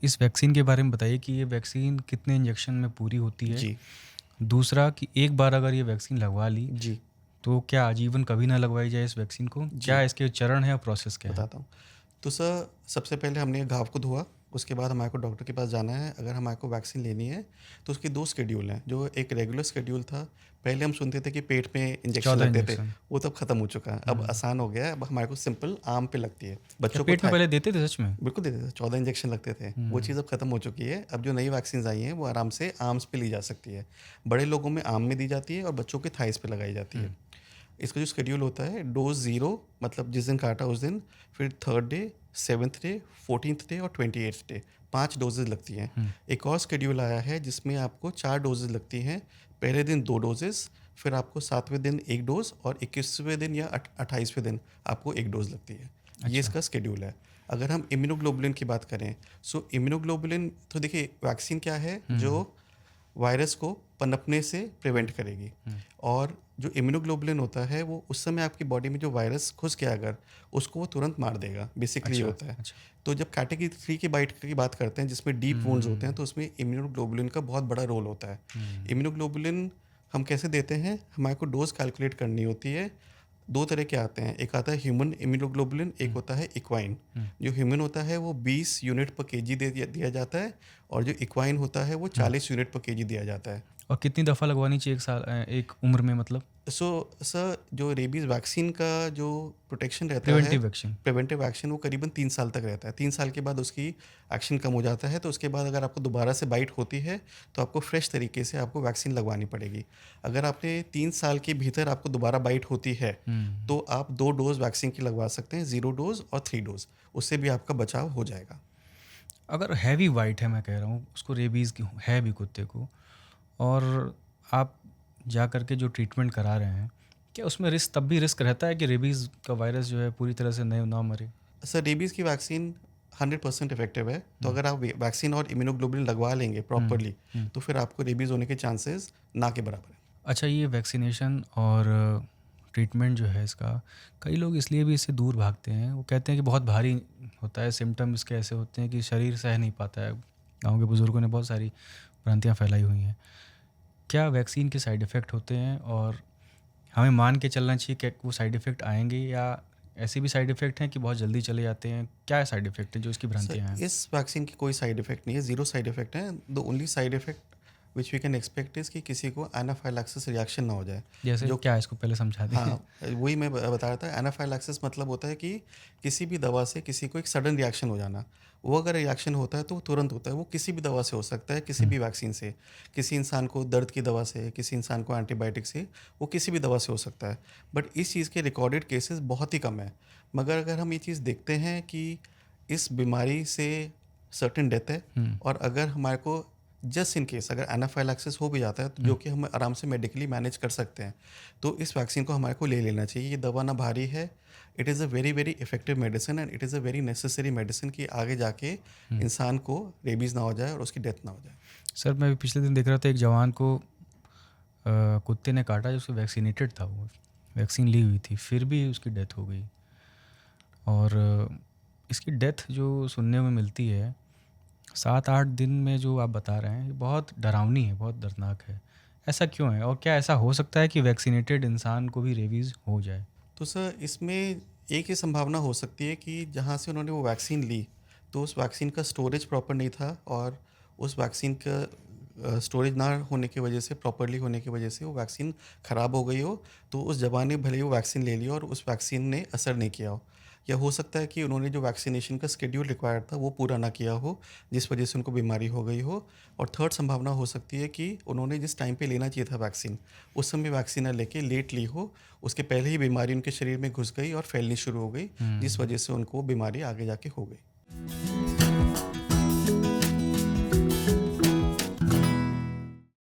इस वैक्सीन के बारे में बताइए कि ये वैक्सीन कितने इंजेक्शन में पूरी होती है। जी। दूसरा कि एक बार अगर ये वैक्सीन लगवा ली जी। तो क्या आजीवन कभी ना लगवाई जाए इस वैक्सीन को? जी। क्या इसके चरण है और प्रोसेस क्या है? बताता हूँ। तो सर सबसे पहले हमने घाव को धोआ, उसके बाद हमारे को डॉक्टर के पास जाना है। अगर हमारे को वैक्सीन लेनी है तो उसके 2 शेड्यूल हैं। जो एक रेगुलर शेड्यूल था, पहले हम सुनते थे कि पेट में इंजेक्शन 14 लगते थे, इंजेक्शन। वो तब खत्म हो चुका है। अब आसान हो गया है, अब हमारे को सिंपल आर्म पे लगती है। क्या बच्चों को पेट में पहले देते थे सच में? बिल्कुल देते थे, 14 इंजेक्शन लगते थे। वो चीज़ अब खत्म हो चुकी है। अब जो नई वैक्सीन आई हैं वो आराम से आर्म्स पे ली जा सकती है। बड़े लोगों में आर्म में दी जाती है और बच्चों के थाइस पे लगाई जाती है। इसका जो शेड्यूल होता है, डोज 0 मतलब जिस दिन काटा उस दिन, फिर 3rd day, 7th day, 14th day और 28th डे 5 डोजेज़ लगती हैं। एक और शेड्यूल आया है जिसमें आपको 4 डोजेज़ लगती हैं। पहले दिन 2 डोजेज़, फिर आपको 7वें दिन 1 डोज़ और 21वें दिन या 28वें दिन आपको 1 डोज़ लगती है। ये इसका शेड्यूल है। अगर हम इम्यूनोग्लोबुलिन की बात करें, सो इम्यूनोग्लोबुलिन तो देखिए वैक्सीन क्या है, जो वायरस को पनपने से प्रिवेंट करेगी। और जो इम्यूनोग्लोबुलिन होता है वो उस समय आपकी बॉडी में जो वायरस घुस गया अगर, उसको वो तुरंत मार देगा, बेसिकली ये होता है। तो जब कैटेगरी 3 की बाइट की बात करते हैं जिसमें डीप वुंड्स होते हैं, तो उसमें इम्यूनोग्लोबुलिन का बहुत बड़ा रोल होता है। इम्यूनोग्लोबुलिन हम कैसे देते हैं, हमारे को डोज कैलकुलेट करनी होती है। 2 तरह के आते हैं, एक आता है ह्यूमन इम्यूनोग्लोबुलिन, एक होता है इक्वाइन। जो ह्यूमन होता है वो 20 यूनिट पर केजी दिया जाता है, और जो इक्वाइन होता है वो 40 यूनिट पर केजी दिया जाता है। और कितनी दफ़ा लगवानी चाहिए एक साल एक उम्र में मतलब? सर जो रेबीज़ वैक्सीन का जो प्रोटेक्शन रहता है, प्रिवेंटिव वैक्सीन। प्रिवेंटिव वैक्सीन, वो करीबन 3 साल तक रहता है। 3 साल के बाद उसकी एक्शन कम हो जाता है, तो उसके बाद अगर आपको दोबारा से बाइट होती है तो आपको फ्रेश तरीके से आपको वैक्सीन लगवानी पड़ेगी। अगर आपने 3 साल के भीतर आपको दोबारा बाइट होती है तो आप 2 डोज वैक्सीन की लगवा सकते हैं, 0 डोज और 3 डोज, उससे भी आपका बचाव हो जाएगा। अगर हैवी वाइट है, मैं कह रहा हूँ उसको रेबीज़ की है भी कुत्ते को, और आप जा कर के जो ट्रीटमेंट करा रहे हैं, क्या उसमें रिस्क तब भी रिस्क रहता है कि रेबीज़ का वायरस जो है पूरी तरह से ना मरे? सर रेबीज़ की वैक्सीन 100% इफेक्टिव है। तो अगर आप वैक्सीन और इम्यूनोग्लोबुलिन लगवा लेंगे प्रॉपरली, तो फिर आपको रेबीज़ होने के चांसेस ना के बराबर है। अच्छा, ये वैक्सीनेशन और ट्रीटमेंट जो है इसका, कई लोग इसलिए भी इससे दूर भागते हैं। वो कहते हैं कि बहुत भारी होता है, सिम्टम इसके ऐसे होते हैं कि शरीर सह नहीं पाता है। गाँव के बुज़ुर्गों ने बहुत सारी भ्रांतियाँ फैलाई हुई हैं। क्या वैक्सीन के साइड इफ़ेक्ट होते हैं और हमें मान के चलना चाहिए कि वो साइड इफ़ेक्ट आएँगे, या ऐसे भी साइड इफ़ेक्ट हैं कि बहुत जल्दी चले जाते हैं? क्या साइड इफ़ेक्ट है जो इसकी सर भ्रांतियाँ हैं? इस वैक्सीन की कोई साइड इफेक्ट नहीं है, 0 साइड इफेक्ट है। The only side effect which we can expect is कि किसी को एनाफाइलैक्सिस रिएक्शन ना हो जाए। जैसे जो क्या है, इसको पहले समझा दें। हाँ, वही मैं बता रहा था। एनाफाइलैक्सिस मतलब होता है कि किसी भी दवा से किसी को एक सडन रिएक्शन हो जाना। वो अगर रिएक्शन होता है तो वो तुरंत होता है। वो किसी भी दवा से हो सकता है, किसी भी वैक्सीन से। किसी इंसान को दर्द की दवा से, किसी इंसान को एंटीबायोटिक से, वो किसी भी दवा से हो सकता है। बट इस चीज़ के रिकॉर्डेड केसेस बहुत ही कम है। मगर अगर हम ये चीज़ देखते हैं कि इस बीमारी से सर्टेन डेथ है, और अगर हमारे को जस्ट इन केस अगर एनाफाइलैक्सिस हो भी जाता है, तो जो कि हम आराम से मेडिकली मैनेज कर सकते हैं, तो इस वैक्सीन को हमारे को ले लेना चाहिए। ये दवा ना भारी है, it is a very very effective medicine, and it is a very necessary medicine कि आगे जाके इंसान को रेबीज़ ना हो जाए और उसकी डेथ ना हो जाए। सर मैं भी पिछले दिन देख रहा था, एक जवान को कुत्ते ने काटा जो उसको वैक्सीनेटेड था, वो वैक्सीन ली हुई थी, फिर भी उसकी डेथ हो गई। और इसकी डेथ जो सुनने में मिलती है 7-8 दिन में, जो आप बता रहे हैं, ये बहुत डरावनी है, बहुत दर्दनाक है। ऐसा क्यों है, और क्या ऐसा हो सकता है कि वैक्सीनेटेड इंसान को भी रेबीज़ हो जाए? तो सर इसमें एक ही संभावना हो सकती है कि जहाँ से उन्होंने वो वैक्सीन ली, तो उस वैक्सीन का स्टोरेज प्रॉपर नहीं था, और उस वैक्सीन का स्टोरेज ना होने की वजह से, प्रॉपरली होने की वजह से वो वैक्सीन ख़राब हो गई हो। तो उस जवान ने भले ही वो वैक्सीन ले लिया और उस वैक्सीन ने असर नहीं किया हो। या हो सकता है कि उन्होंने जो वैक्सीनेशन का शेड्यूल रिक्वायर्ड था वो पूरा ना किया हो, जिस वजह से उनको बीमारी हो गई हो। और थर्ड संभावना हो सकती है कि उन्होंने जिस टाइम पे लेना चाहिए था वैक्सीन, उस समय वैक्सीन ना लेके लेट ली हो, उसके पहले ही बीमारी उनके शरीर में घुस गई और फैलनी शुरू हो गई, जिस वजह से उनको बीमारी आगे जाके हो गई।